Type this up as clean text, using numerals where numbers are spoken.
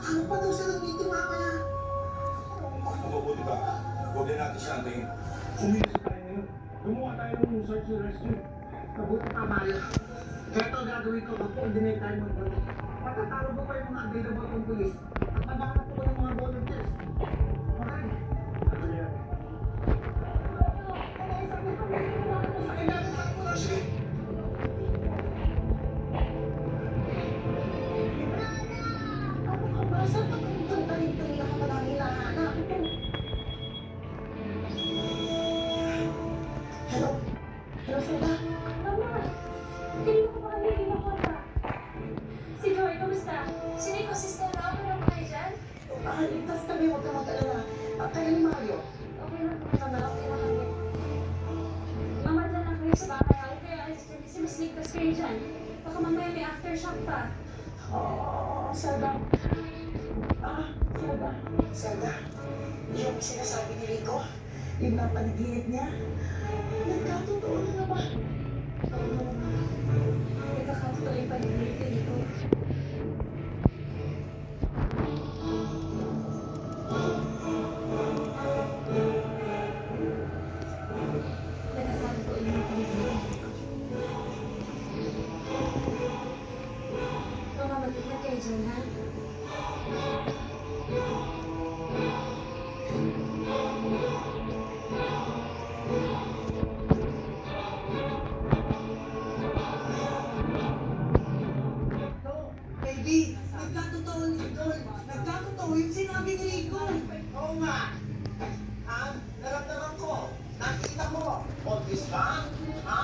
Ano pa daw siya ng meeting mamaya? Mabubuti ba? Huwag na natin siya antayin. Kumilos tayo ngayon. Gumawa tayo ng search and rescue. Mabuti pa, Mario. Ito ang gagawin ko, mag-coordinate tayo ng police. Patatalo mo pa yung mga available kong police. At maghanap ko ng mga volunteers. Okay? Ano yan? Sige. Ano ka ba? Saan ka pumunta? Taling-taling ako pa namin nahanap. Hello? Hello, Seda? Mama, kanina ko pa kami kinukonta. Si Joy, kamusta? Si Nico, si Stella, okay lang ba kayo dyan? Ligtas kami, huwag ka mag-alala. Kayo ni Mario. Okay lang po, Mama, okay lang kami. Mama, dyan lang kayo sa bahay. Ako kaya alis dyan kasi mas ligtas kayo dyan. Baka mamaya may aftershock pa. Seda. Seda. Seda. Yung sinasabi ni Rico, yung napanaginip niya, nagkatotoo na ba? Nagkakatotoo yung pag-ibig ni Nico. Nagkakatotoo yung pag-ibig. Mama, mag-ingat kayo dyan, ha? Baby, nagkatotoo ni Idol. Nagkatotoo yung sinabi ni Rico. Oo nga. Naramdaman ko. Nakita mo. Obvious ba? Ha?